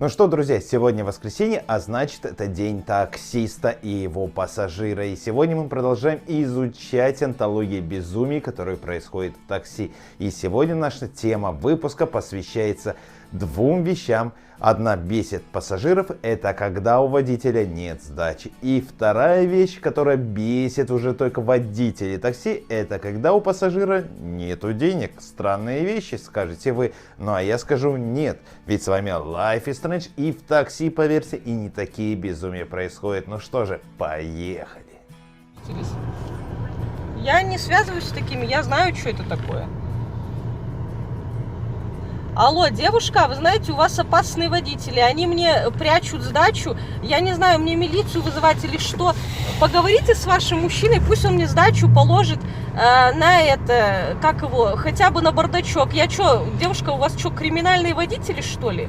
Ну что, друзья, сегодня воскресенье, а значит, это день таксиста и его пассажира. И сегодня мы продолжаем изучать антологию безумий, которые происходят в такси. И сегодня наша тема выпуска посвящается двум вещам. Одна бесит пассажиров, это когда у водителя нет сдачи. И вторая вещь, которая бесит уже только водителей такси, это когда у пассажира нету денег. Странные вещи, скажете вы. Ну а я скажу нет. Ведь с вами Life is Strange, и в такси, поверьте, и не такие безумия происходят. Ну что же, поехали. Я не связываюсь с такими, я знаю, что это такое. Алло, девушка, вы знаете, у вас опасные водители, они мне прячут сдачу, я не знаю, мне милицию вызывать или что. Поговорите с вашим мужчиной, пусть он мне сдачу положит на это, как его, хотя бы на бардачок. Я что, девушка, у вас что, криминальные водители, что ли?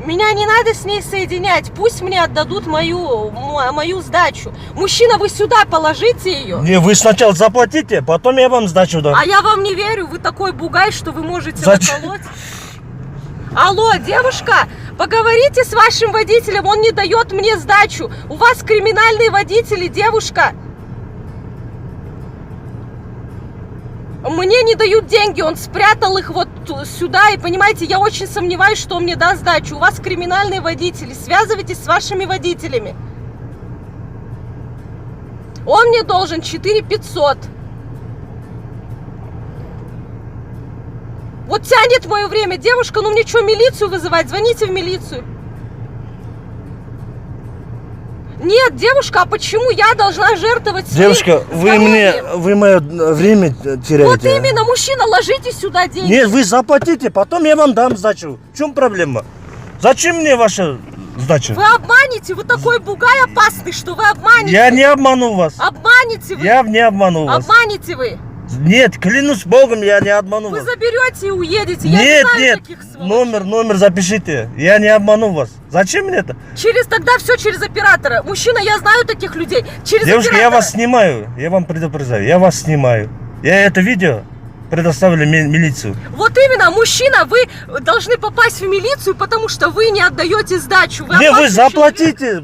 Меня не надо с ней соединять, пусть мне отдадут мою сдачу. Мужчина, вы сюда положите ее. Не, вы сначала заплатите, потом я вам сдачу дам. А я вам не верю, вы такой бугай, что вы можете наколоть. Алло, девушка, поговорите с вашим водителем, он не дает мне сдачу. У вас криминальные водители, девушка. Мне не дают деньги, он спрятал их вот сюда, и понимаете, я очень сомневаюсь, что он мне даст сдачу. У вас криминальные водители, связывайтесь с вашими водителями. Он мне должен 4500. Вот тянет мое время, девушка, ну мне что, милицию вызывать? Звоните в милицию. Нет, девушка, а почему я должна жертвовать своим Девушка, вы мое время теряете. Вот именно, мужчина, ложите сюда деньги. Нет, вы заплатите, потом я вам дам сдачу. В чем проблема? Зачем мне ваша сдача? Вы обманете, вы такой бугай опасный, что вы обманете. Я не обману вас. Обманете вы. Я не обману вас. Обманете вы. Нет, клянусь Богом, я не обману Вы вас. заберете и уедете. Нет, я не знаю нет, таких сволочей. номер запишите. Я не обману вас. Зачем мне это? Тогда все через оператора. Мужчина, я знаю таких людей. Через Девушка, оператора. я вас снимаю. Я вам предупреждаю. Я вас снимаю. Я это видео предоставлю милицию. Вот именно, мужчина, вы должны попасть в милицию, потому что вы не отдаете сдачу. Вы заплатите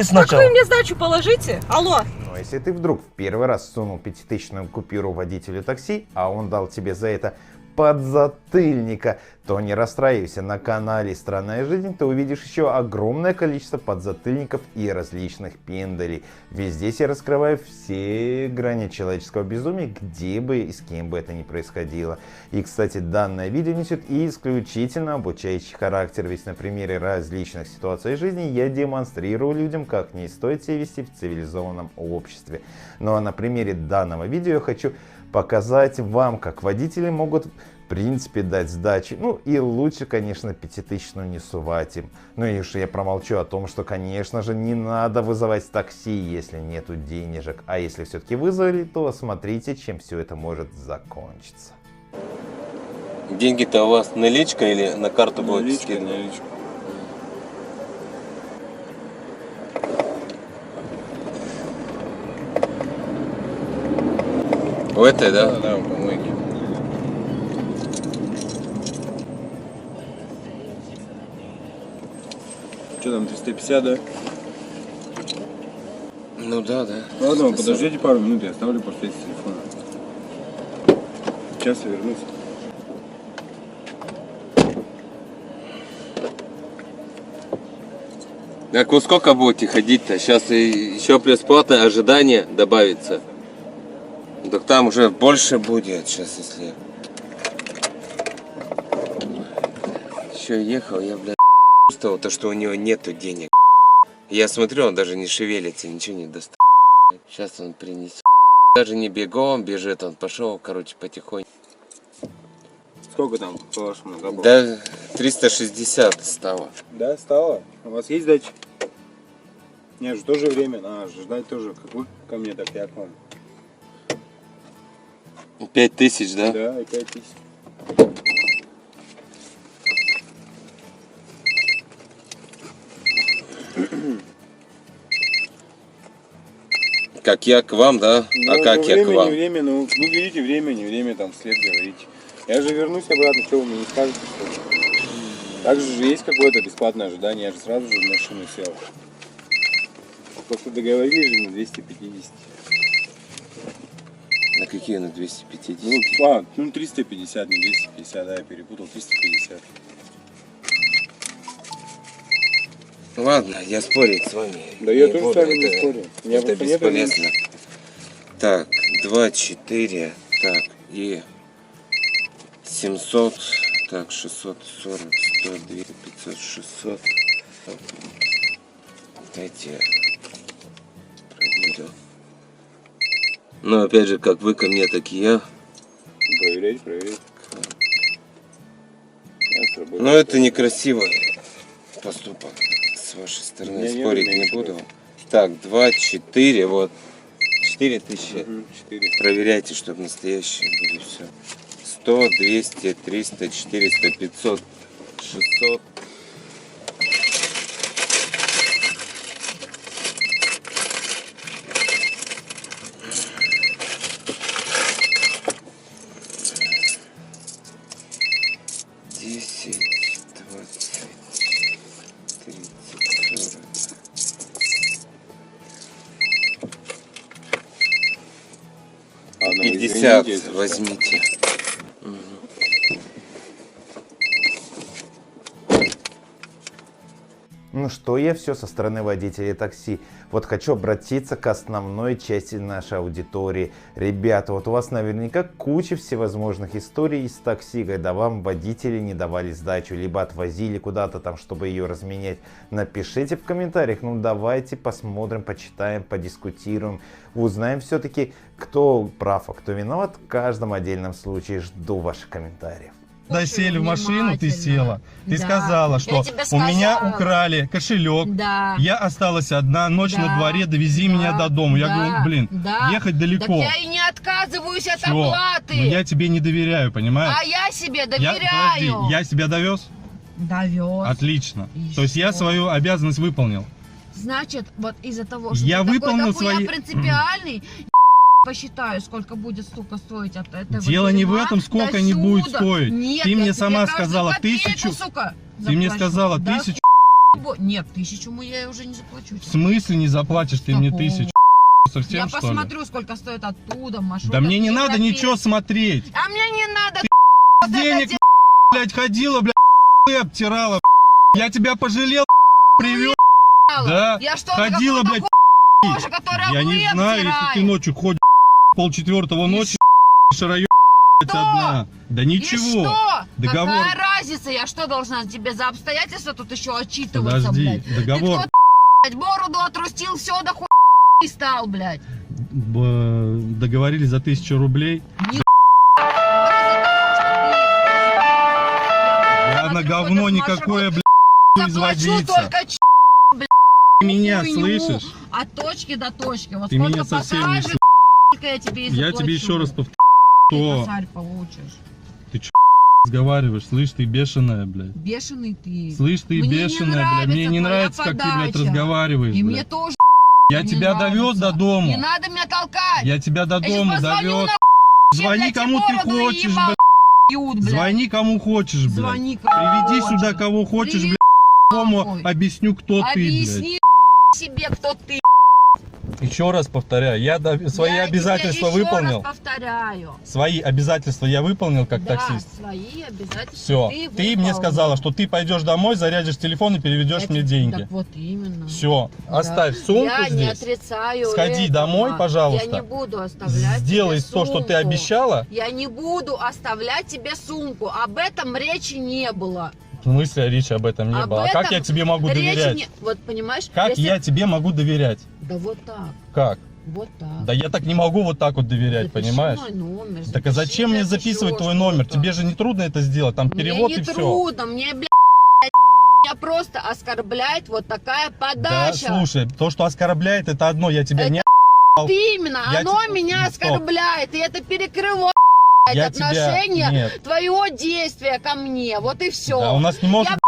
сначала. Так вы мне сдачу положите. Алло. Но если ты вдруг в первый раз сунул 5000-ную купюру водителю такси, а он дал тебе за это подзатыльника, то не расстраивайся. На канале «Странная жизнь» ты увидишь еще огромное количество подзатыльников и различных пендалей. Ведь здесь я раскрываю все грани человеческого безумия, где бы и с кем бы это ни происходило. И, кстати, данное видео несет исключительно обучающий характер, ведь на примере различных ситуаций жизни я демонстрирую людям, как не стоит себя вести в цивилизованном обществе. Ну а на примере данного видео я хочу показать вам, как водители могут в принципе дать сдачи. Ну и лучше, конечно, 5000-ную не сувать им. Ну и уж я промолчу о том, что, конечно же, не надо вызывать такси, если нету денежек. А если все-таки вызвали, то смотрите, чем все это может закончиться. Деньги-то у вас наличка или на карту будет? Наличка. В этой, да? Да, в помойке. Что там, 350, да? Ну да. Ладно, подождите пару минут, я оставлю портрет телефона. Сейчас я вернусь. Так вы сколько будете ходить-то? Сейчас еще бесплатное ожидание добавится. Так там уже больше будет сейчас, если... Еще ехал, я, блядь, чувствовал то, что у него нету денег. Я смотрю, он даже не шевелится, ничего не достает. Сейчас он принесет. Даже не бегом бежит, он пошел, короче, потихоньку. Сколько там, по-вашему, забыл? Да, 360 стало. Да, стало. У вас есть дача? Нет, же тоже время, надо ждать тоже, как вы ко мне, так я к вам. 5000, да? Да, и 5000. Как я к вам, да? Ну, а как я время, к вам? Не время, ну, вы видите время, не время, там, вслед говорите. Я же вернусь обратно, что вы мне не скажете, что ли? Также же есть какое-то бесплатное ожидание, я же сразу же в машину сел. Просто договорились же на 250. На какие на 250? Ну 350, не 250, да, я перепутал, 350. Ладно, я спорить с вами. Да я не тоже буду, с вами не это- спорю. У меня Это просто нет бесполезно. Так, 2, 4, так, и 700, так, 640, 100, 200, 500, 600. Дайте я проверю. Но опять же, как вы ко мне, так и я. Проверять. Я с работы. Но это некрасивый поступок с вашей стороны, Я не спорить умею не буду. Так, 2, 4, вот. 4000. 4. Проверяйте, чтобы настоящие были все. 100, 200, 300, 400, 500, 600. Десять, 20, 30, 40. Ладно, 50 извините, если что. возьмите. Ну что, я все со стороны водителей такси. Вот хочу обратиться к основной части нашей аудитории. Ребята, вот у вас наверняка куча всевозможных историй из такси, когда вам водители не давали сдачу, либо отвозили куда-то там, чтобы ее разменять. Напишите в комментариях, ну давайте посмотрим, почитаем, подискутируем. Узнаем все-таки, кто прав, а кто виноват в каждом отдельном случае. Жду ваших комментариев. Когда сели в машину, ты Внимательно. села. Ты Да. сказала, Я что тебе у меня сказала. украли кошелек. Да. Я осталась одна, ночь Да. на дворе, довези меня до дома. Я Да. говорю, блин, Да. ехать Так далеко. я и не отказываюсь от Всё. оплаты. Но я тебе не доверяю, понимаешь? А я себе Подожди, доверяю. я себя довез? Довез. Отлично. И То есть я что? свою обязанность выполнил. Значит, вот из-за того, что Я ты выполнил такой свои- принципиальный, посчитаю, сколько будет, сука, стоить от этого. Дело не в дерьма этом, сколько до они будут сюда. стоить. Нет, Ты я мне тебе сама каждую сказала копейку, 1000. сука, Ты мне заплачу. сказала Да 1000. Нет, 1000 я уже не заплачу. В смысле не заплатишь ты мне Какого? 1000? Совсем Я что ли? посмотрю, сколько стоит оттуда маршрут. Да мне не надо ничего смотреть. А мне не надо, Денег, блядь, ходила, блядь, обтирала. Я тебя пожалел, привел. Да, Я что, ходила, блядь, кожа, которая я не знаю, если ты ночью ходишь 3:30 ночи, шараю, блядь, одна. Да И ничего. что? Договор. Какая разница? Я что должна тебе за обстоятельства тут еще отчитываться, Подожди, блядь? договор. Ты кто, блядь, бороду отрустил, все, да хуй и стал, блядь. Договорились за 1000 рублей. Не Я на говно никакое, блядь, заплачу изводиться. только Ты меня хуйню. слышишь? От точки до точки. Вот Ты сколько меня совсем не покажешь, слышишь. сколько я тебе и Я заплачу. тебе еще раз повторю, Ты что косарь получишь. разговариваешь, слышь, ты бешеная, блядь. Бешеный ты. Слышь, ты Мне не бешеная, блядь. Мне не нравится нравится, как ты, твоя блядь, подача. разговариваешь, И мне блядь. тоже Я не тебя довез нравится. до дома. Не надо меня толкать. Я тебя до Я сейчас дома позвоню довез. на Звони блядь, кому и ты бороду хочешь, ебал, блядь. бьют, блядь. Звони кому хочешь, блядь. Звони кому Приведи хочешь. сюда кого хочешь, Приведи блядь. Кому нахуй. объясню, кто ты, блядь. Объясни себе, кто ты. Еще раз повторяю, я свои Я обязательства тебе еще выполнил. раз повторяю. Свои обязательства я выполнил как Да, таксист. свои обязательства. Все. Ты мне выполнил. сказала, что ты пойдешь домой, зарядишь телефон и переведешь Я мне тебе- деньги. Так вот именно. Все. Да. Оставь сумку Я не здесь. отрицаю Сходи этого. домой, пожалуйста. Я не буду оставлять Сделай тебе то, что ты сумку. обещала. Я не буду оставлять тебе сумку. Об этом речи не было. В смысле речи об этом не Об было? А как этом я тебе могу Речи доверять? не... Вот понимаешь? Как если- я тебе могу доверять? Да вот так. Как? Вот так. Да я так не могу вот так вот доверять, Запиши понимаешь? мой номер, Так а запиши, зачем мне блядь, записывать еще твой номер? что-то. Тебе же не трудно это сделать, там перевод мне не и все. трудно, мне, блядь, меня просто оскорбляет вот такая Да, подача. слушай, то, что оскорбляет, это одно, я тебя Это не Вот именно, Я оно те- меня Стоп. оскорбляет, и это перекрывает я тебя... отношение Нет, твоего действия ко мне. Вот и все. да, у нас не может...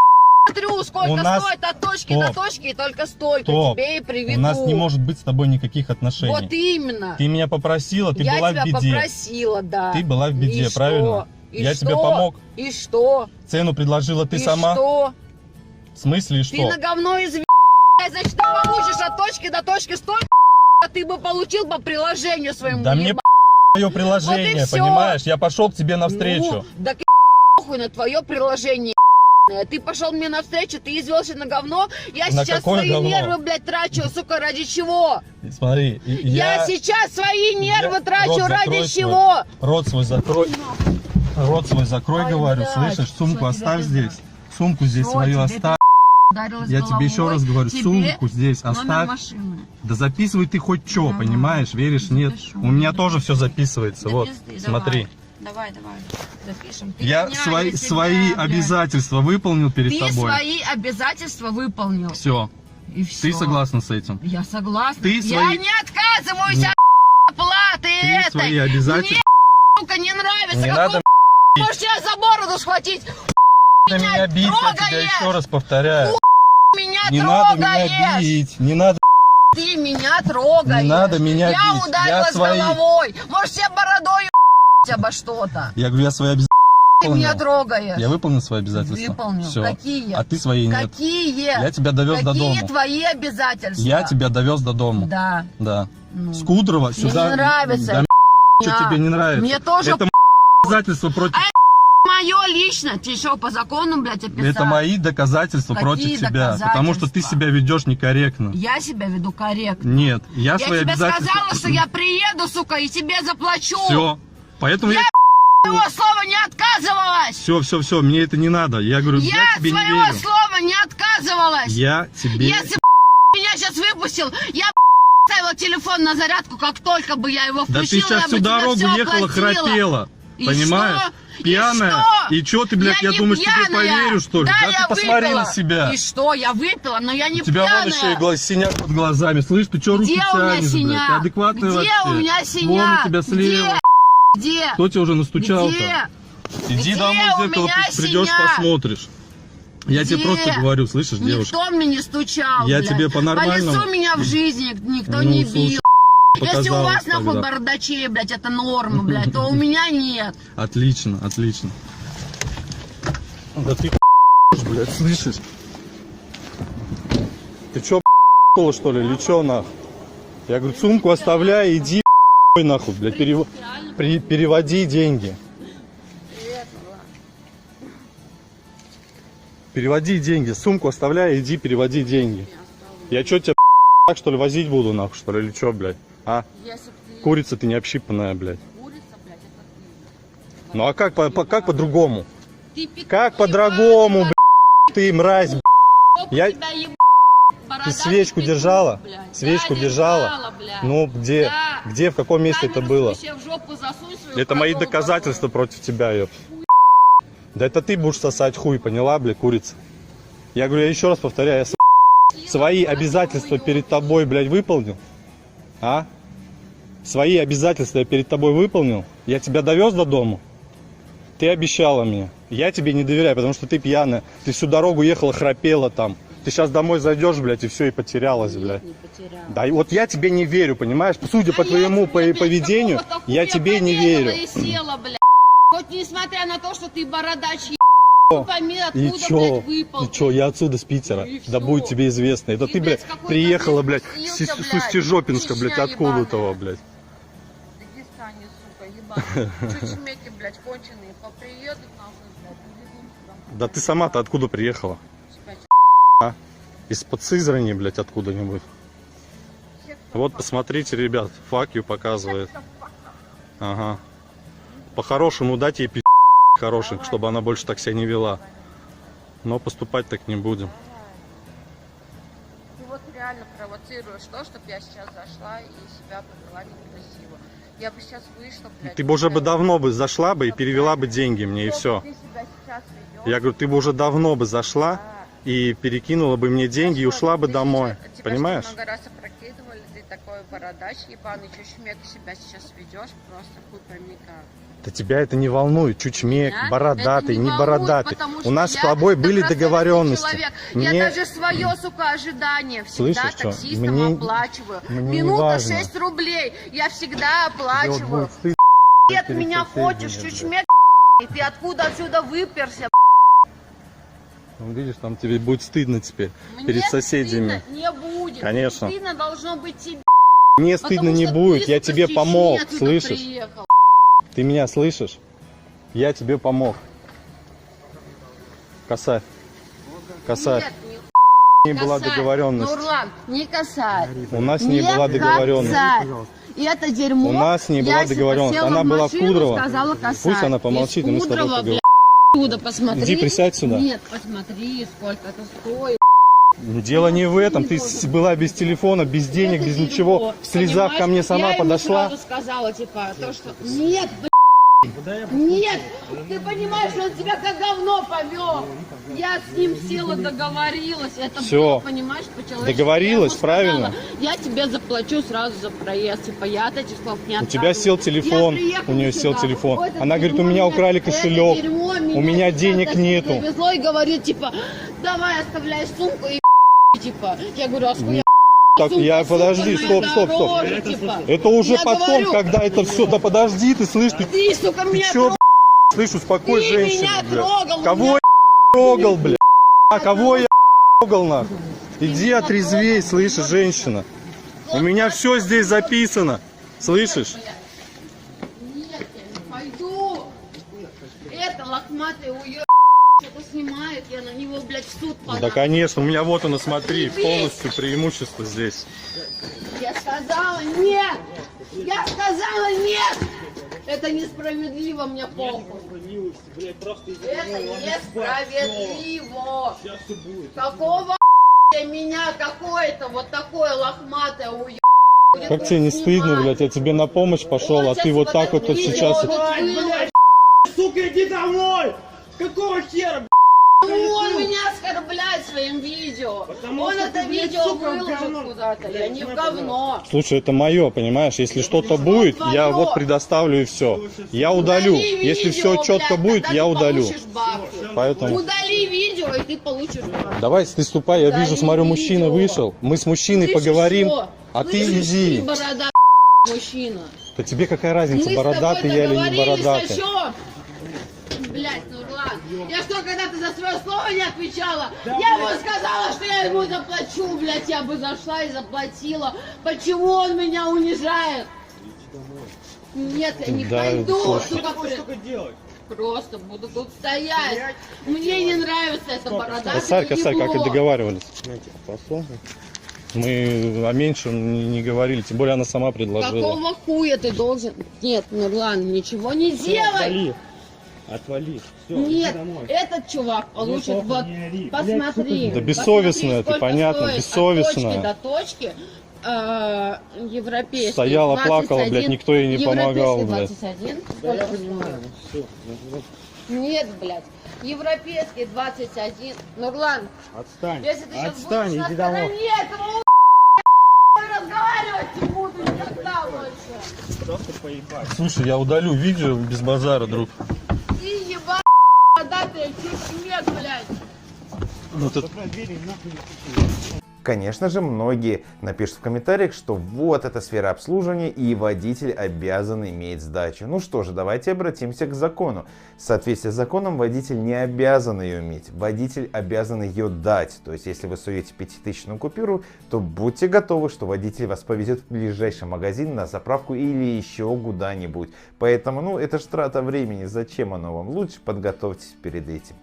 Смотрю, сколько у нас- стоит от точки Стоп. до точки, и только столько Стоп. тебе и приведу. У нас не может быть с тобой никаких отношений. Вот именно. Ты меня попросила, ты я была тебя в беде. попросила, да. Ты была в беде, И правильно? что? И Я что? тебе помог. И что? Цену предложила ты И сама. что? В смысле и Ты что? на говно извини, значит, ты получишь от точки до точки столько, а ты бы получил по приложению своему. Да мне твое приложение, Вот и всё. понимаешь? Я пошел к тебе навстречу. Ну, так похуй на твое приложение. Ты пошел мне навстречу, ты извелся на говно. Я На сейчас какое свои говно? нервы, блядь, трачу, сука, ради чего? Смотри, Я сейчас свои нервы трачу рот ради закрой чего? Рот свой закрой. Рот свой закрой, Ай, говорю, блядь, слышишь? Сумку всё, оставь тебя здесь. Сумку здесь Всё, свою тебе оставь. Ударилась Я тебе еще головой, раз говорю, тебе сумку здесь номер оставь. машины. Да записывай ты хоть что, Давай. понимаешь? Веришь, нет? Запишу. У меня тоже все записывается. Да Вот, пизды, смотри. Давай, запишем. Ты Я меня, свои тебя, свои блядь. обязательства выполнил перед Ты тобой. свои обязательства выполнил. Все. И все. Ты согласна с этим? Я согласна. Ты Я свои- не отказываюсь Нет. от платы Ты этой. свои обязательства. Мне, сука, не нравится. Не какой надо можешь тебя за бороду схватить. меня бить, я тебе трогаешь. еще раз повторяю. Меня Не надо трогаешь. меня бить, не надо, Ты меня трогаешь. не надо меня Я бить. ударилась свои... головой. Может, тебе бородой обо что-то. Я говорю, я свои обязательства Ты меня выполнил. трогаешь. Я выполнил свои обязательства. Выполнил. Всё. Какие? А ты свои нет. Какие? Я тебя довез до Какие дома. твои обязательства? Я тебя довез до дома. Да. Да. Ну. С Кудрова сюда. не нравится. Да, что Да. тебе не нравится? Мне тоже Это обязательства против... мое лично. Ты что, по закону, блядь, описать? Это мои доказательства Какие против тебя. доказательства? Потому что ты себя ведешь некорректно. Я себя веду корректно. Нет, я Я свои тебе обязательства... сказала, что я приеду, сука, и тебе заплачу. Все. Поэтому я... Своего слова не отказывалась. Все, мне это не надо. Я говорю, я Я тебе не своего верю. слова не отказывалась. Я тебе... Если меня сейчас выпустил, я ставила телефон на зарядку, как только бы я его Да ты включила, сейчас я всю бы тебе дорогу всё ехала, оплатила. храпела. И Понимаешь? что? Пьяная. И И что ты, блядь, я не думаешь, тебе пьяная. поверю, что ли? Да, Да я ты посмотри выпила. на себя. И что, я выпила, но я не У тебя пьяная. вон еще и синяк под глазами. Слышь, ты что руки Где у меня тянешь, блядь? синяк? Ты адекватный Где вообще? у меня Вон синяк? у тебя слева. Где? Кто тебе уже настучал-то? Где? Иди Где домой в у зеркало, меня придешь, синяк? посмотришь. Я тебе Где? просто говорю, слышишь, девушка? Никто мне не стучал, Я блядь. тебе По по-нормальному. лицу меня в жизни никто Ну, не слушай, бил. Если у вас, показалось нахуй, тогда. бардачей, блядь, это норма, блядь, то у меня нет. Отлично, отлично. Да ты блядь, слышишь? Ты чё, что ли, или чё, нахуй? Я говорю, сумку оставляй, иди нахуй, блядь, переводи деньги. Переводи деньги, сумку оставляй, иди переводи деньги. Я чё, тебя так, что ли, возить буду, нахуй, что ли, или чё, блядь? А? Курица ты не общипанная, блядь. Ну а как по-другому? Как по-другому, блядь, ты мразь, блядь. Я... Ты свечку держала? Свечку держала? Ну, где? Где, в каком месте это было? Это мои доказательства против тебя, ёп. Да это ты будешь сосать хуй, поняла, блядь, курица? Я говорю, я еще раз повторяю, я свои обязательства перед тобой, блядь, выполнил? А? Свои обязательства я перед тобой выполнил? Я тебя довез до дома? Ты обещала мне. Я тебе не доверяю, потому что ты пьяная. Ты всю дорогу ехала, храпела там. Ты сейчас домой зайдешь, блядь, и все, и потерялась, блядь. Да, и вот я тебе не верю, понимаешь? Судя по твоему поведению, я тебе не верю. Хоть несмотря на то, что ты бородач, пойми, И откуда, чё? блядь, выпал. И чё? Я отсюда, с Питера. И Да всё. будет тебе известно. Это И, ты, блядь, блядь, какой-то, приехала, блядь, блядь, с снился, блядь, Устижопинска, блядь, Чечня откуда-то, блядь. Дагестане, сука, ебаный. Чучмеки, блядь, конченые. Поприедут, нахуй, блядь, привезут сюда. Да ты сама-то откуда приехала? А? Из-под Сызрани, блядь, откуда-нибудь. Вот, посмотрите, ребят, факью показывает. Ага. По-хорошему дать ей пи*** хороших, чтобы она больше так себя не вела. Но поступать так не будем. Ты вот реально провоцируешь то, чтобы я сейчас зашла и себя повела некрасиво. Я бы сейчас вышла, блядь. Ты бы уже бы давно бы зашла бы и перевела бы деньги мне, и все. Ты себя сейчас ведешь. Я говорю, ты бы уже давно бы зашла и перекинула бы мне деньги и ушла бы домой. Понимаешь? Тебя много раз опрокидывали, ты такой бородач ебаный, чучмек себя сейчас ведешь, просто хуй пойми как. Да тебя это не волнует, чучмек, Меня бородатый, это не волнует, бородатый. потому У что нас с я тобой были добросовестный договоренности. человек. Мне... Я даже свое, сука, ожидание всегда Слышишь, что? таксистам Мне- оплачиваю. мне не Минута важно. 6 рублей, я всегда оплачиваю. Ты Ты от меня хочешь, чучмек, Ты откуда отсюда выперся? Ну, видишь, там тебе будет стыдно теперь Мне перед соседями. стыдно не будет. Конечно. Стыдно должно быть тебе. Мне стыдно Потому не что будет, ты, я сука, тебе с Чечни помог, отсюда слышишь? приехал. Ты меня слышишь? Я тебе помог. Косарь. Косарь. Нет, Не была косарь. договоренность. Нурлан, не косарь. У нас не Не была договоренность. косарь. И это дерьмо. У нас не была я договоренность. села Она в была в машину, Кудрово. сказала косарь. Пусть она помолчит, и мы с тобой Кудрово, поговорим. Оттуда посмотри. Иди присядь сюда. Нет, посмотри, сколько это стоит. Дело не в этом. Ты была без телефона, без денег, Это без дерьмо. ничего. В слезах ко мне Понимаешь, сама я ему подошла. сразу сказала, типа, то, что... Нет, нет, ты понимаешь, он тебя как говно повел. Я с ним села, договорилась. Это Всё. было, понимаешь, по-человечески. Договорилась, Я ему правильно? сказала, я тебе заплачу сразу за проезд. Типа, я от этих слов не У тебя сел телефон, у нее сел телефон. Она говорит, у меня украли кошелек, у меня денег нету. Повезло и говорит, типа, давай оставляй сумку и типа. Я говорю, а сколько Так, я, подожди, стоп. Типа. Это уже Я потом, говорю, когда это все, да подожди, ты слышишь, ты, сука, меня чё, слышь, успокой Ты женщину, меня бля. трогал, Кого меня я трогал, бля? А кого я трогал, нахуй? Иди меня отрезвей, трогал, слышишь, женщина. У меня все здесь записано, слышишь? Нет, я не пойду. Это лохматый уеб что-то снимает, я на него, блядь, в суд подам. Да, конечно, у меня вот оно, смотри, полностью преимущество здесь. Я сказала нет! Я сказала нет! Это несправедливо, мне похуй. Это несправедливо. Какого меня какое-то вот такое лохматое уеб. Как тебе не стыдно, блядь, я тебе на помощь пошел, а ты вот так вот сейчас... Сука, иди домой! Какого хера, Он меня оскорбляет своим видео. Потому Он что это ты, блядь, видео сука, в выложит говно. куда-то. Я не в Блядь, говно. Слушай, это мое, понимаешь, если что-то будет, я твоё? вот предоставлю и все. Я удалю. Удали Если видео, все четко блядь, будет, тогда я ты удалю. получишь бабки. Поэтому... Удали видео, и ты получишь бабки. Давай, ты ступай, я Удали вижу, смотрю, мужчина видео. вышел. Мы с мужчиной Слышишь, поговорим, что? а ты Слышишь, иди. ты борода мужчина. Да тебе какая разница, Мы бородатый с тобой я или не договорились, бородатый? о чём? Блять, Нурлан, я что, когда ты за свое слово не отвечала? Я ему сказала, что я ему заплачу, блять, я бы зашла и заплатила. Почему он меня унижает? Нет, я не Да, пойду, слушай. сука, просто буду тут стоять. Мне не нравится эта борода. Косарь, как и договаривались. Мы о меньшем не говорили, тем более она сама предложила. Какого хуя ты должен? Нет, Нурлан, ничего не делай. Отвали. Все, Нет, этот чувак получит вот, посмотри. Да бессовестно посмотри, это, сколько понятно, стоит бессовестно. От точки до точки европейский Стояла, 21, плакала, блядь, никто ей не помогал, европейский блядь. 21, сколько стоит? Нет, блядь, европейский 21. Нурлан, Отстань. если ты сейчас Отстань, будешь иди на домой. стороне этого разговаривать не буду никогда больше. Просто поебать. Слушай, я удалю видео без базара, друг. Ты ебать, бородатая, чуть-чуть, блядь. Ну, тут... Конечно же, многие напишут в комментариях, что вот эта сфера обслуживания и водитель обязан иметь сдачу. Ну что же, давайте обратимся к закону. В соответствии с законом водитель не обязан ее иметь, водитель обязан ее дать. То есть, если вы суете 5000-ную купюру, то будьте готовы, что водитель вас повезет в ближайший магазин, на заправку или еще куда-нибудь. Поэтому, ну, это ж трата времени, зачем оно вам? Лучше подготовьтесь перед этим.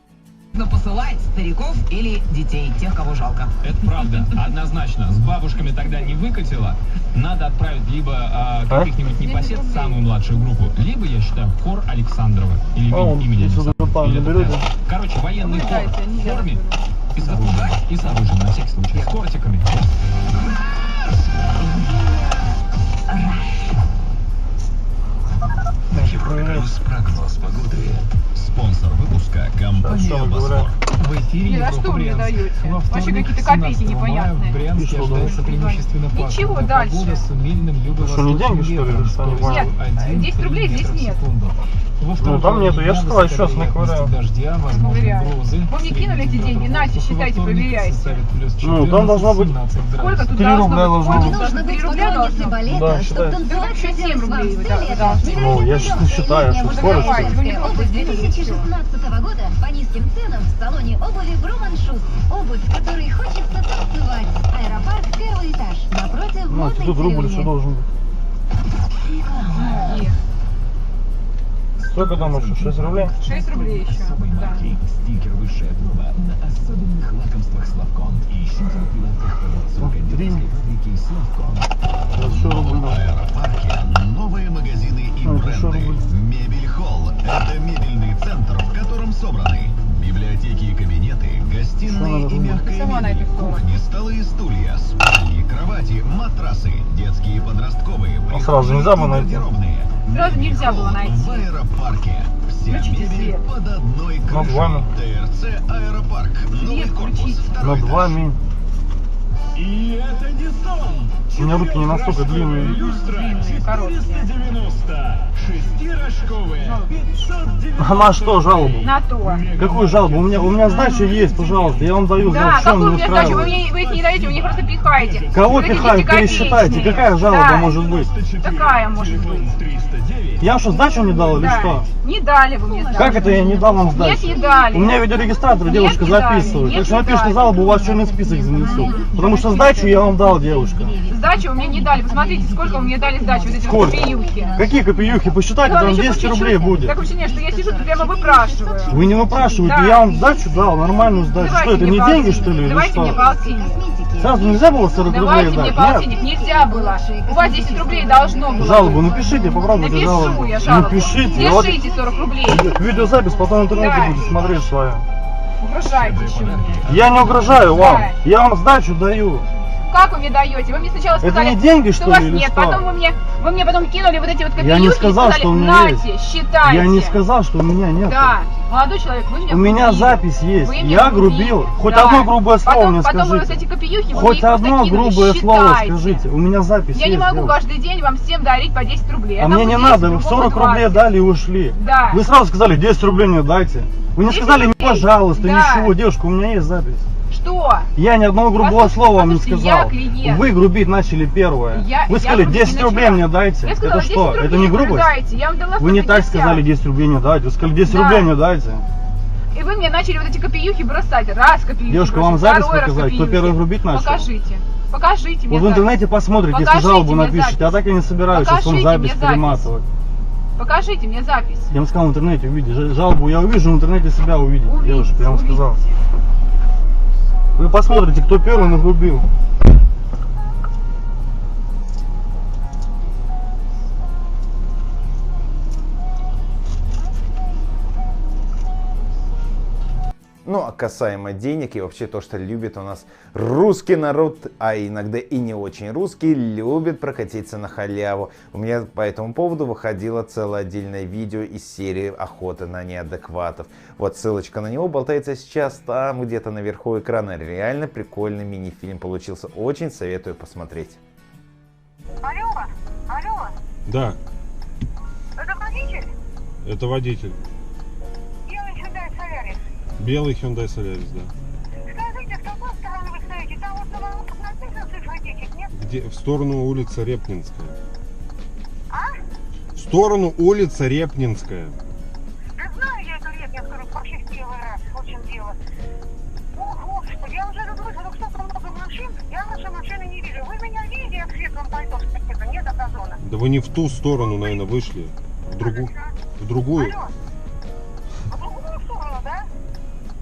Нужно посылать стариков или детей, тех, кого жалко. Это правда, однозначно. С бабушками тогда не выкатило. Надо отправить либо каких-нибудь непосед, самую младшую группу, либо, я считаю, хор Александрова. Или имени Александрова. Короче, военный хор в форме и с оружием, на всякий случай. С кортиками. Европлюс прогноз погоды. Спонсор выпуска – компания «Босфор». В эфире А что вы мне даете? Вообще какие-то копейки непонятные. В Брянске ожидается преимущественно Ничего, пасмурная дальше. погода с умеренным юго-восточным ветром. Нет, 10 рублей здесь нет. Ну там нету, я же сказал, сейчас наковыряю. Дождя, возможно, Проверяю. грозы. Вы мне кинули эти деньги, Настя, считайте, проверяйте. Ну, там должно быть Сколько тут 3 должно рубля быть? должно быть. Сколько? 3 рубля должно быть? Да, считай. Да вообще 7 рублей должно быть. Ну, я сейчас не считаю. что, споришь? Вы не просто С здесь. 2016 года по низким ценам в салоне обуви Броман Шуз. Обувь, в которой хочется танцевать. Аэропарк, первый этаж. Напротив Ну, модной тут рубль еще цирюльни. должен быть. Сколько там еще? 6 рублей? 6 рублей еще. Да. Стикер высшая проба на особенных лакомствах Славкон. Ищите в прилавках под стикер Славкон. Еще рубль. В аэропарке новые магазины и бренды. Мебель Холл – это мебельный центр, в котором собраны библиотеки и кабинеты, гостиные и мягкая мебель, кухни, столы и стулья, спальни, кровати, матрасы, детские и подростковые, сразу нельзя было найти? гардеробные. Сразу нельзя было найти. В аэропарке. Вся Включите мебель свет. под одной Над крышей. вами. ТРЦ Аэропарк. Новый корпус, включите. второй Над этаж. вами. И это не сон. У меня руки не настолько длинные. Люстра Длинные, короткие. 490. Шестирожковые. 590. На что жалобу? На то. Какую жалобу? У меня сдача есть, пожалуйста, я вам даю. Да, что какую мне мне сдачу? Вы устраивает? их не даете, вы мне просто пихаете. Кого Вот эти пихают, 10 пересчитайте, копеечные. какая жалоба Да. может быть? Такая может быть. 309. Я что, сдачу не дал или Да. что? Не дали вы мне сдачу. Как это я не дал вам сдачу? Нет, не дали. У меня видеорегистратор Нет, девушка не дали. записывает. Нет, Так что не напишите дали. жалобу, у вас черный список занесу. Потому что сдачу я вам дал, девушка. Сдачу мне не дали. Посмотрите, сколько вы мне дали сдачу. Вот эти вот Сколько? копеюхи. Какие копеюхи? Посчитайте, Ладно, там еще 200 по рублей чуть-чуть. будет. Такое ощущение, что я сижу тут прямо выпрашиваю. Вы не выпрашиваете, Да. я вам сдачу дал, нормальную сдачу. Давайте Что, это мне не полтинник. деньги, что ли, или Давайте мне что? полтинник. Сразу нельзя было 40 рублей Давайте мне дать? Нет? полтинник. Нельзя было. У вас 10 рублей должно было. Жалобу напишите, попробуйте Напишу жалобу. я жалобу. Напишите. Вот Держите 40 рублей. видеозапись потом в интернете Да. будете смотреть свою. Угрожаете еще мне. Я не угрожаю вам, Да. я вам сдачу даю. Как вы мне даете? Вы мне сначала Это сказали, не деньги, что у вас ли, или нет. что? Потом вы мне потом кинули вот эти вот копеюшки Я не сказал, и сказали, что у меня нате, есть. считайте. Я не сказал, что у меня нет. Да. Молодой человек, вы меня У меня грубили. запись есть. Вы меня Я грубили. грубил. Хоть Да. одно грубое слово потом, мне потом вы вот скажите. эти копеюхи, вы Хоть мне их просто одно кинули. грубое слово Считайте. скажите. У меня запись Я есть. не могу девушка. каждый день вам всем дарить по 10 рублей. А Одному мне не 10, надо, вы другому 40 рублей 20. дали и ушли. Да. Вы сразу сказали, 10 рублей мне дайте. Вы не 10 сказали, рублей? пожалуйста, Да. ничего, девушка, у меня есть запись. Что? Я ни одного грубого Послушайте, слова вам не послушайте, сказал. я клиент. Вы грубить начали первое. Я Вы сказали, грубить 10 не рублей начала. мне дайте. Я сказала, Это что? 10 Это рублей не вы грубость? дайте. Я вам дала Вы не так 150. сказали, 10 рублей не дайте. Вы сказали, 10 Да. рублей мне дайте. И вы мне начали вот эти копеюхи бросать. Раз копеюхи Девушка, бросить, вам запись второй раз показать, кто копеюхи. первый грубить начал? Покажите. Покажите мне Вот в запись. интернете посмотрите, если Покажите жалобу мне напишите. запись. А так я не собираюсь сейчас вам Покажите запись мне запись. перематывать. Покажите мне запись. Я вам сказал, в интернете увидите. Жалобу я увижу, в интернете себя увидите. Увидите, Девушка, я вам увидите. сказал. Вы посмотрите, кто первый нагрубил. Ну, а касаемо денег и вообще то, что любит у нас русский народ, а иногда и не очень русский, любит прокатиться на халяву. У меня по этому поводу выходило целое отдельное видео из серии «Охота на неадекватов». Вот ссылочка на него болтается сейчас там где-то наверху экрана. Реально прикольный мини-фильм получился. Очень советую посмотреть. Алло, алло, Да, это водитель? это водитель. Белый Hyundai Solaris. Белый Hyundai Solaris, да. Скажите, с какой стороны вы стоите? Там вот на воротах написано цифра 10, нет? Где? В сторону улицы Репнинская. А? В сторону улицы Репнинская. Да знаю я эту Репнинскую вообще в первый раз. В общем дело. О, Господи, я уже люблю, что столько много машин, я вашей машины не вижу. Вы меня видите, я в светлом пальто, что нет газона. Да вы не в ту сторону, наверное, вышли. В другую. Алло, в другую сторону, да?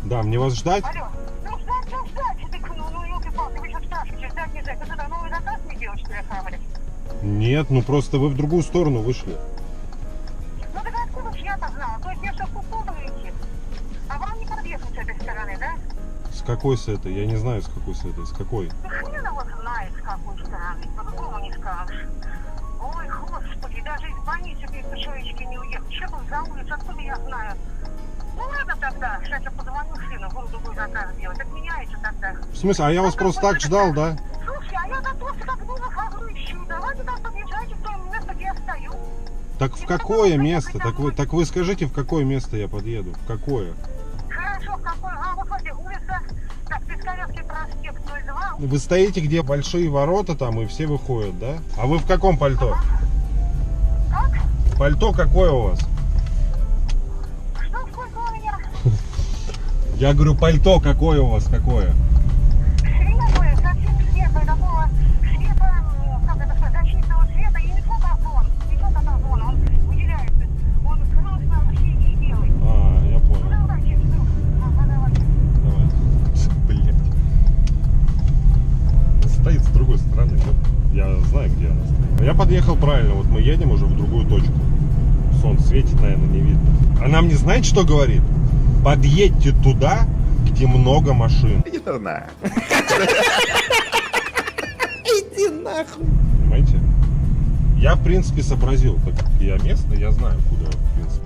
Да, мне вас ждать? Алло, ну ждать, ты, ну, елки-палки, вы что спрашиваете, ждать не ждать, вы что, новый заказ не делаете, что я хавали? Нет, ну просто вы в другую сторону вышли. Ну так откуда ж я-то знала? То есть мне что, купуете? А вам не подъехать с этой стороны, да? С какой с этой? Я не знаю, с какой с этой. С какой? Ну хрен его знает, с какой стороны, по-другому не скажешь. Ой, Господи, даже из больницы без пешочки не уехать. Что тут за улица, откуда я знаю? Ну ладно тогда, сейчас я позвоню сыну, буду другой заказ делать. Отменяется тогда. В смысле? А я вас просто так ждал, да? Слушай, а я тут просто как было хожу ищу. Давайте там подъезжайте в то место, где я стою. Так в какое место? Так вы скажите, в какое место я подъеду? В какое? Хорошо, в какой? А, вот вроде улица, так, Пискаревский проспект 02. Вы стоите, где большие ворота там, и все выходят, да? А вы в каком пальто? Как? Пальто какое у вас? Я говорю, пальто какое у вас, какое? Светлое, совсем светлое, такого света, как это сказать, защитного цвета, и не только озон, он выделяется, он красно-синий и белый. А, я понял. Ну давайте, давайте. Блять. Стоит с другой стороны, да? Я знаю, где она стоит. Я подъехал правильно, вот мы едем уже в другую точку. Солнце светит, наверное, не видно. Она мне знаете, что говорит? Подъедьте туда, где много машин. Иди на. Иди нахуй. Понимаете? Я, в принципе, сообразил. Так как я местный, я знаю, куда, в принципе.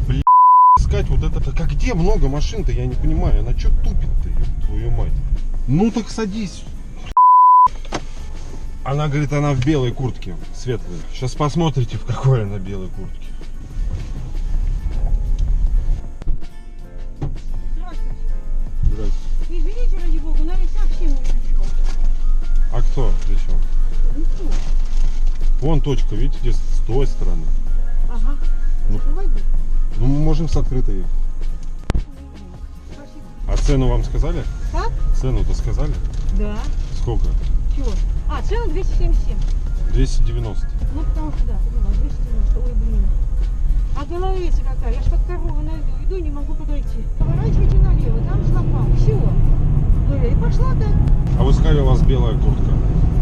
Блин, искать вот это. Как где много машин-то, я не понимаю. Она что тупит-то, ёб твою мать? Ну так садись. Она говорит, она в белой куртке, светлой. Сейчас посмотрите, в какой она белой куртке. Здравствуйте. Извините, ради бога, но ведь совсем ни при чем. А кто при чем? Никто. Вон точка, видите, с той стороны. Ага. Ну, Войду. ну мы можем с открытой ехать. Спасибо. А цену вам сказали? Как? Цену-то сказали? Да. Сколько? Чего? А, цена 277. 290. Ну, потому что, да, поняла, 290. Ой, блин. А головица какая, я ж как корова найду, иду, не могу подойти. Поворачивайте налево, там шлагбаум, все. Ну, я и пошла-то. А вы сказали, у вас белая куртка.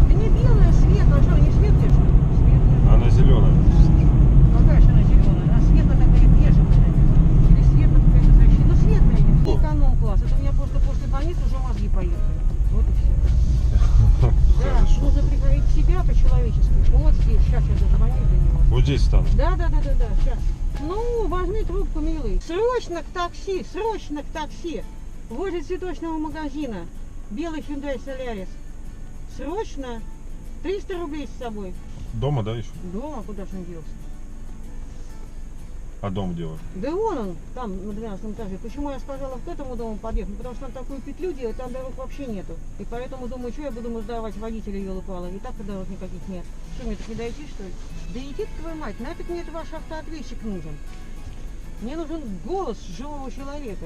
Да не белая, светлая, что, не светлая, что ли? Светлая. Она зеленая. Какая же она зеленая? Она светлая такая, бежевая, наверное. Или светлая какая-то защита. Ну, светлая, не эконом-класс. Это у меня просто после больницы уже мозги поехали. Вот и все. Да, нужно приходить в себя по-человечески. Вот здесь, сейчас я дозвонюсь до него. Вот здесь стану. Да, сейчас. Ну, возьми трубку, милый. Срочно к такси, возле цветочного магазина. Белый Hyundai Solaris. Срочно. 300 рублей с собой. Дома, да, еще? Дома, куда же он делся? А дом где ваш? Да вон он, там, на 12 этаже. Почему я сказала к этому дому подъехать? Потому что там такую петлю делают, там дорог вообще нету. И поэтому думаю, что я буду сдавать водителя елы-палы. И так дорог никаких нет. Что, мне так не дойти, что ли? Да иди к твою мать, нафиг мне это ваш автоответчик нужен? Мне нужен голос живого человека.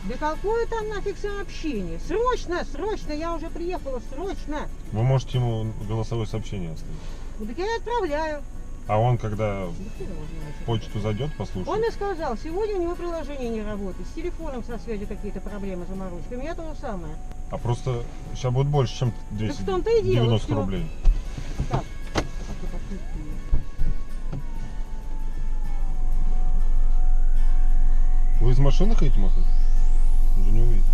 Да какое там нафиг сообщение? Срочно, я уже приехала, срочно. Вы можете ему голосовое сообщение оставить. Ну, так я и отправляю. А он, когда в почту зайдет, послушает? Он мне сказал, сегодня у него приложение не работает, с телефоном со связью какие-то проблемы, заморочки. У меня то же самое. А просто сейчас будет больше, чем 290 рублей. Так. Вы из машины хотите махать? Уже не увидите.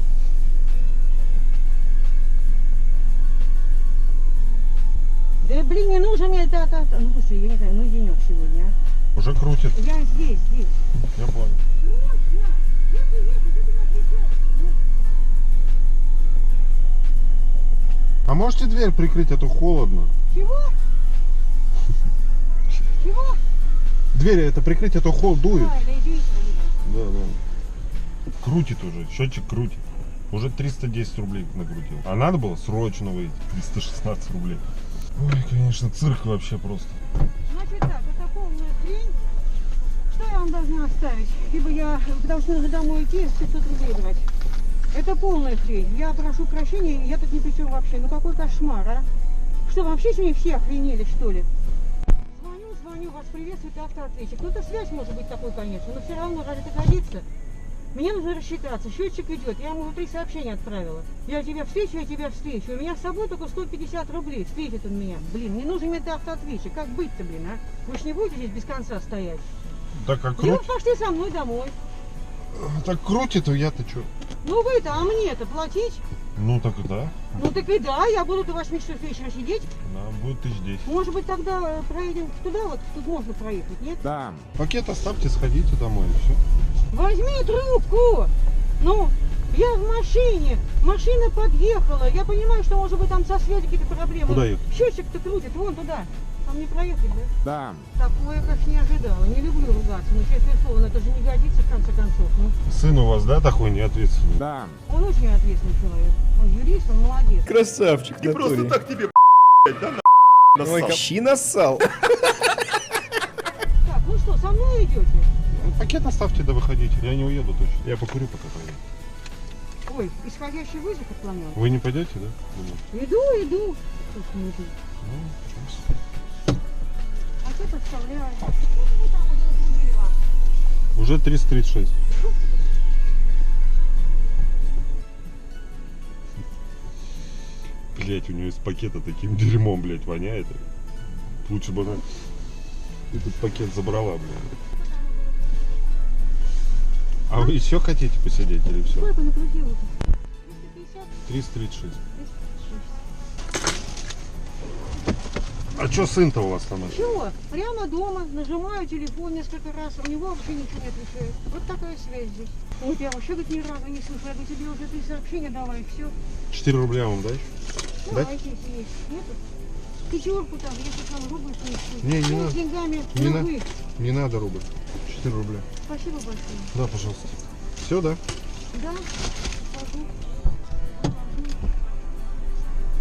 Да блин, не нужен мне это. Ну слушай, я не знаю, ну денек сегодня, а. Уже крутит. Я здесь. Я понял. А можете дверь прикрыть, а то холодно. Чего? Дверь это прикрыть, а то холод дует. Да. Крутит уже, счетчик крутит. Уже 310 рублей накрутил. А надо было срочно выйти. 316 рублей. Ой, конечно, цирк вообще просто. Значит так, это полная хрень. Что я вам должна оставить? Ибо я должна домой идти 500 рублей давать. Это полная хрень. Я прошу прощения, я тут ни при чем вообще. Ну какой кошмар, а? Что, вообще сегодня все охренели, что ли? Звоню, вас приветствует автоответчик. Ну, это связь может быть такой, конечно, но все равно разве это годится? Мне нужно рассчитаться, счетчик идет, я ему 3 сообщения отправила. Я тебя встречу. У меня с собой только 150 рублей, встретит он меня. Блин, не нужен мне это автоответчик, как быть-то, блин, а? Вы ж не будете здесь без конца стоять? Так как крутит? Ну, пошли со мной домой. Так крутит, а я-то что? Ну вы-то, а мне-то платить? Ну так и да. Ну так и да, я буду до 8 часов вечера сидеть. Да, будет 1010. Может быть тогда проедем туда, вот тут можно проехать, нет? Да. Пакет оставьте, сходите домой и все. Возьми трубку! Ну, я в машине, машина подъехала, я понимаю, что может быть там со связью какие-то проблемы. Куда ехать? Счетчик-то крутит, вон туда. А мне проехать, Да. да? Такое, как не ожидала. Не люблю ругаться, но честное слово, это же не годится в конце концов. Ну. Сын у вас, да, такой неответственный? Да. Он очень ответственный человек. Он юрист, он молодец. Красавчик, И просто натуре. так тебе, да, Ой, щи нассал. Так, ну что, со мной идете? Пакет оставьте, да выходите. Я не уеду точно. Я покурю, пока поеду. Ой, исходящий вызов отклонял. Вы не пойдете, да? Иду. Слушай, не иду. А ты подставляешь. Что ты там уже Уже разбудила? 336. Блять, у нее из пакета таким дерьмом, блять, воняет. Лучше бы она этот пакет забрала, блядь. А вы еще хотите посидеть или все? Сколько накрутила-то? 336. А что сын-то у вас там? Чего? Прямо дома, нажимаю телефон несколько раз, у него вообще ничего не отвечает. Вот такая связь здесь. Вот я вообще говорит, ни разу не слышала, я говорю, тебе уже 3 сообщения давай, все. 4 рубля вам дашь? Давайте, если есть. Нету? Пятерку там, если там рубль снести. Не Ну, надо. с деньгами Не, на вы. не надо рубль. 4 рубля. Спасибо большое. Да, пожалуйста. Все, да? Да, скажу.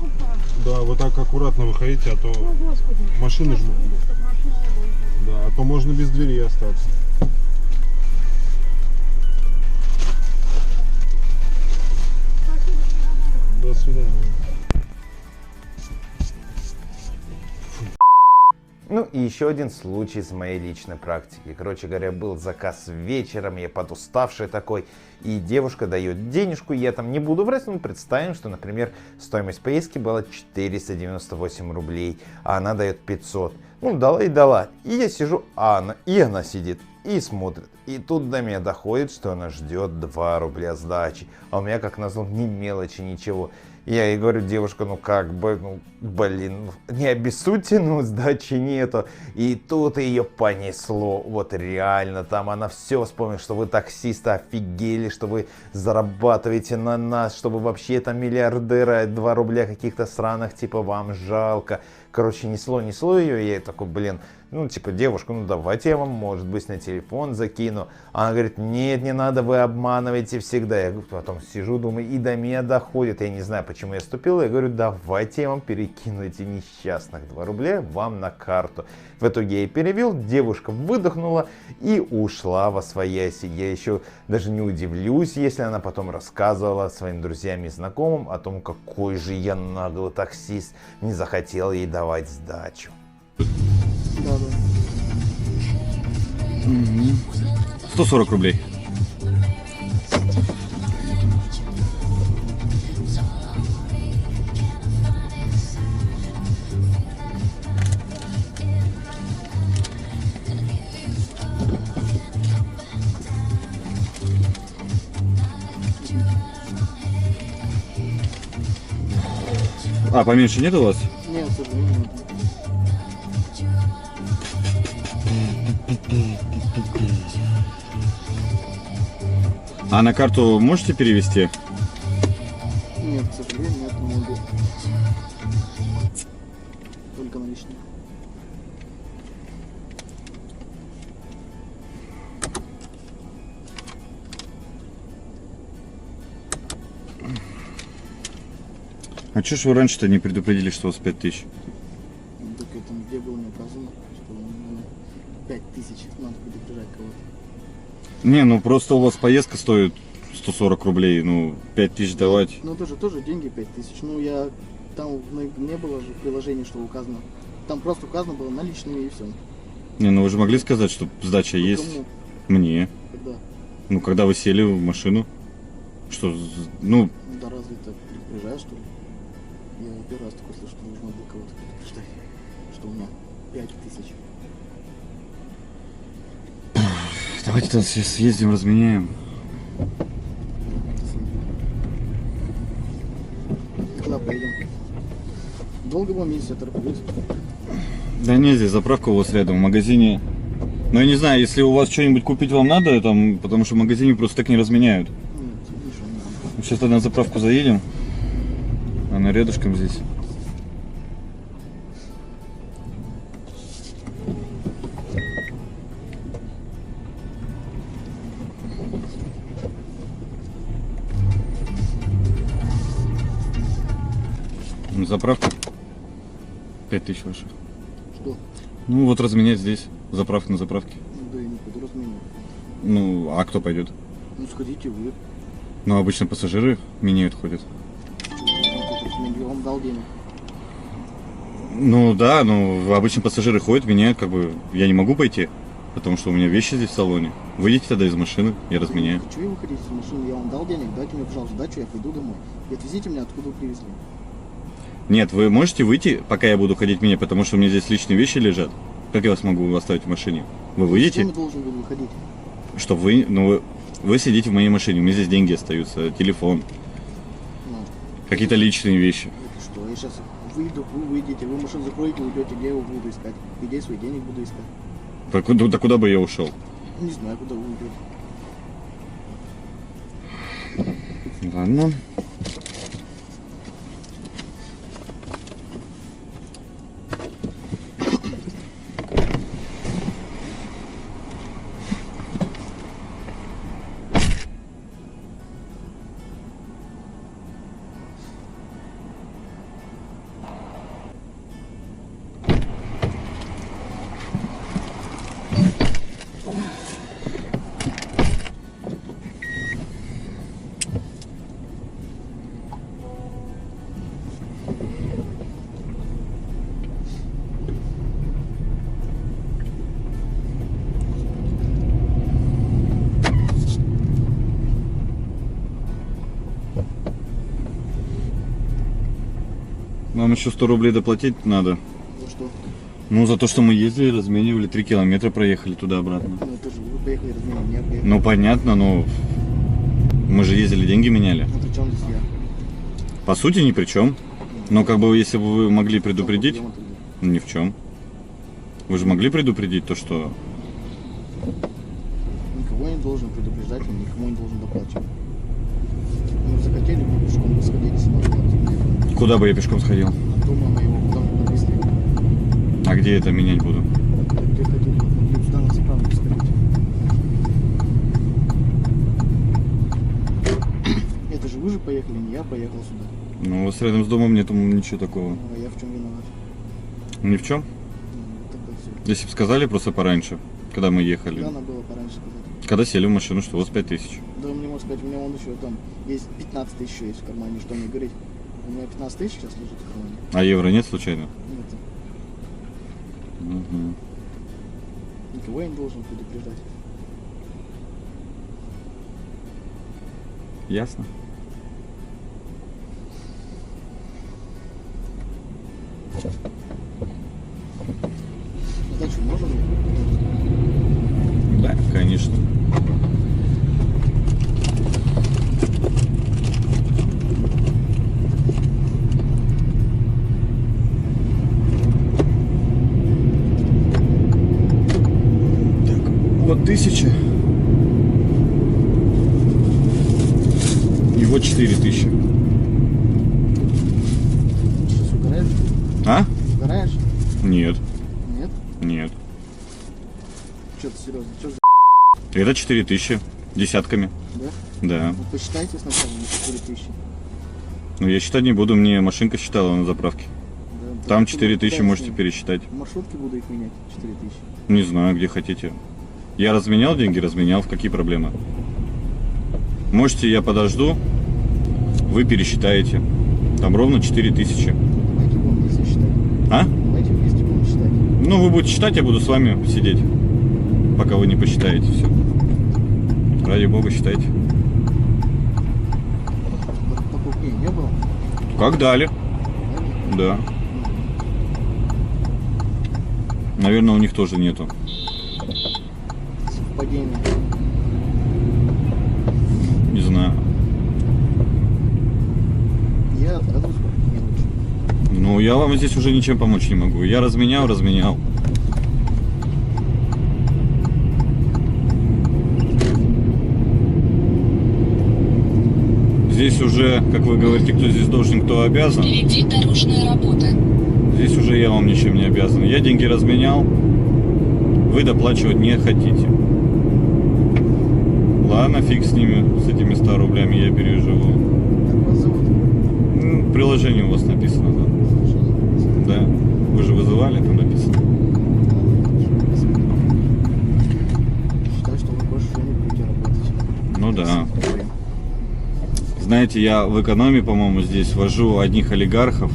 Опа. Да, вот так аккуратно выходите, а то О, Господи. машины жмут. Чтоб машина не было. Да, а то можно без двери остаться. Спасибо, всего доброго. До свидания. Ну и еще один случай из моей личной практики. Короче говоря, был заказ вечером, я подуставший такой, и девушка дает денежку, я там не буду врать, но представим, что, например, стоимость поездки была 498 рублей, а она дает 500. Ну, дала и дала. И я сижу, и она сидит и смотрит. И тут до меня доходит, что она ждет 2 рубля сдачи. А у меня, как назло, ни мелочи, ничего. Я ей говорю, девушка, ну как бы, ну блин, не обессудьте, ну сдачи нету. И тут ее понесло, вот реально, там она все вспомнила, что вы таксисты офигели, что вы зарабатываете на нас, что вы вообще там миллиардеры, 2 рубля каких-то сраных, типа вам жалко. Короче, несло ее, и я такой, блин, ну типа, девушка, ну давайте я вам, может быть, на телефон закину. Она говорит, нет, не надо, вы обманываете всегда. Я потом сижу, думаю, и до меня доходит, я не знаю, почему я ступил, я говорю, давайте я вам перекину эти несчастных 2 рубля вам на карту. В итоге я ей перевел, девушка выдохнула и ушла восвояси. Я еще даже не удивлюсь, если она потом рассказывала своим друзьям и знакомым о том, какой же я наглый таксист, не захотел ей давать сдачу. 140 рублей. А, поменьше нет у вас? Нет, к сожалению, нет. А на карту можете перевести? Нет, к сожалению, нет, не могу. Только наличные. А чё ж вы раньше-то не предупредили, что у вас 5000? Так это где было не указано, что 5000 надо предупреждать кого-то. Не, ну просто у вас поездка стоит 140 рублей, ну 5000 давать. Ну это же тоже деньги 5000. Ну я там не было же приложения, что указано. Там просто указано было наличными и все. Не, ну вы же могли сказать, что сдача Ну, есть. кому? Мне. Когда? Ну когда вы сели в машину. Что, ну... Да разве так предупреждаешь, что ли? Я первый раз такой слышу, что нужно было кого-то предупреждать, что у меня 5000. Давайте там съездим, разменяем. Куда поедем? Долго будем ездить, я тороплюсь. Да не, здесь заправка у вас рядом, в магазине. Но я не знаю, если у вас что-нибудь купить вам надо, там, потому что в магазине просто так не разменяют. Нет, ничего не надо. Сейчас тогда на заправку заедем. Она рядышком здесь. Заправка. 5000 ваших. Что? Ну вот разменять здесь. Заправка на заправке. Да я не пойду разменивать. Ну, а кто пойдет? Ну сходите вы. Ну, обычно пассажиры меняют, ходят. Я вам дал денег. Ну да, ну обычно пассажиры ходят, меняют, как бы я не могу пойти, потому что у меня вещи здесь в салоне. Выйдите тогда из машины, я разменяю. Хочу я выходить из машины, я вам дал денег, дайте мне, пожалуйста, дачу, я пойду домой. И отвезите меня, откуда вы привезли. Нет, вы можете выйти, пока я буду ходить менять, потому что у меня здесь личные вещи лежат. Как я вас могу оставить в машине? Вы выйдете? Что я должен буду выходить? Что вы, ну вы сидите в моей машине, у меня здесь деньги остаются, телефон, какие-то личные вещи. Это что, я сейчас выйду, вы выйдете, вы машину закроете, уйдете, где я его буду искать? Где свои денег буду искать? Да куда бы я ушел? Не знаю, куда вы уйдете. Ладно. Нам еще 100 рублей доплатить надо. За что? Ну, за то, что мы ездили, разменивали, 3 километра проехали туда-обратно. Ну, это же вы поехали разменять, я поехал. Ну, понятно, но мы же ездили, деньги меняли. Ну, при чем здесь я? По сути, ни при чем. Но как бы, если бы вы могли предупредить... Ни в чем. Вы же могли предупредить то, что... Никого не должен предупреждать, и никому не должен доплачивать. Ну, захотели бы пешком, вы сходили с нами. Куда бы я пешком сходил? Дома моего, куда мы подвезли. А где это менять буду? Где хотели, могли сюда на заправку сходить. Это же вы же поехали, не я поехал сюда. Ну, у вас рядом с домом нету ничего такого. А я в чем виноват? Ни в чем? Тогда все. Если бы сказали просто пораньше, когда мы ехали. Когда надо было пораньше сказать? Когда сели в машину, что у вас 5000. Да, мне можно сказать, у меня вон еще там есть 15 тысяч еще есть в кармане, что мне говорить. У меня 15 тысяч сейчас лежит в кармане. А евро нет случайно? Нет. Угу. Никого я не должен предупреждать. Ясно. Дальше можно? Да, конечно. Вот 1000. И вот 4000. Сейчас угораешь? А? Угораешь? Нет. Нет? Нет. Что ты серьезно? Что за... Это 4000. Десятками. Да? Да. Ну, посчитайте сначала на 4000. Ну я считать не буду, мне машинка считала на заправке. Да, там 4000 можете пересчитать. В маршрутке буду их менять, 4000. Не знаю, где хотите. Я разменял деньги, разменял, в какие проблемы? Можете, я подожду, вы пересчитаете. Там ровно 4000. Давайте будем вместе считать. А? Давайте вместе будем считать. Ну, вы будете считать, я буду с вами сидеть, пока вы не посчитаете все. Ради бога, считайте. Покупки не было? Как дали? Да. Наверное, у них тоже нету. Совпадение. Не знаю. Я отказываюсь покупать мелочи. Ну, я вам здесь уже ничем помочь не могу. Я разменял. Здесь уже, как вы говорите, кто здесь должен, кто обязан. Впереди дорожная работа. Здесь уже я вам ничем не обязан. Я деньги разменял, вы доплачивать не хотите. Ладно, фиг с ними, с этими 100 рублями я переживу. Как вас зовут? приложении у вас написано, да? Да. Вы же вызывали, там написано. Считаю, что вы больше не будете работать. Ну да. Знаете, я в экономе, по-моему, здесь вожу одних олигархов.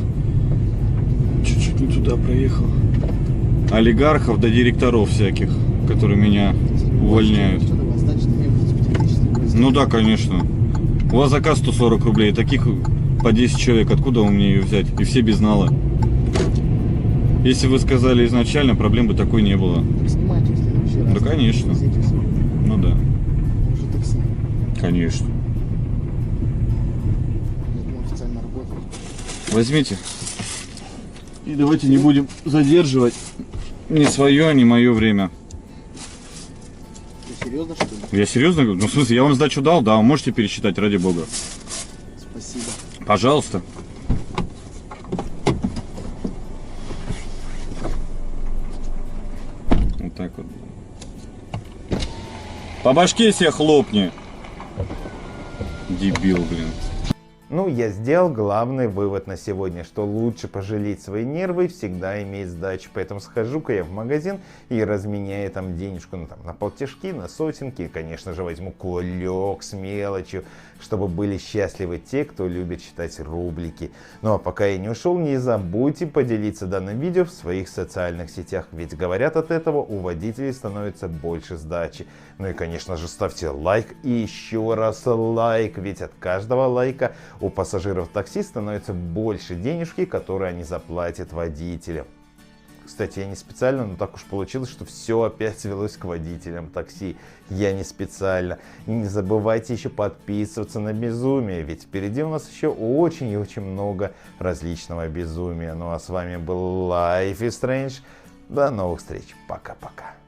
Чуть-чуть не туда проехал. Олигархов до директоров всяких, которые меня увольняют. Ну да, конечно. У вас заказ 140 рублей, таких по 10 человек, откуда вы мне ее взять? И все без нала. Если вы сказали изначально, проблем бы такой не было. Снимайте в следующий раз. Да, конечно. Ну да. Уже такси. Конечно. Я официально работаю. Возьмите. И давайте не будем задерживать ни свое, ни мое время. Ты серьезно, что ли? Я серьезно говорю? Ну, в смысле, я вам сдачу дал, да, вы можете пересчитать, ради бога. Спасибо. Пожалуйста. Вот так вот. По башке себе хлопни. Дебил, блин. Ну, я сделал главный вывод на сегодня, что лучше пожалеть свои нервы и всегда иметь сдачу. Поэтому схожу-ка я в магазин и разменяю там денежку на полтишки, на сотенки. И, конечно же, возьму кулек с мелочью, чтобы были счастливы те, кто любит считать рублики. Ну, а пока я не ушел, не забудьте поделиться данным видео в своих социальных сетях. Ведь говорят, от этого у водителей становится больше сдачи. Ну и, конечно же, ставьте лайк и еще раз лайк. Ведь от каждого лайка у пассажиров такси становится больше денежки, которые они заплатят водителям. Кстати, я не специально, но так уж получилось, что все опять свелось к водителям такси. Я не специально. И не забывайте еще подписываться на безумие, ведь впереди у нас еще очень и очень много различного безумия. Ну а с вами был Life is Strange. До новых встреч. Пока-пока.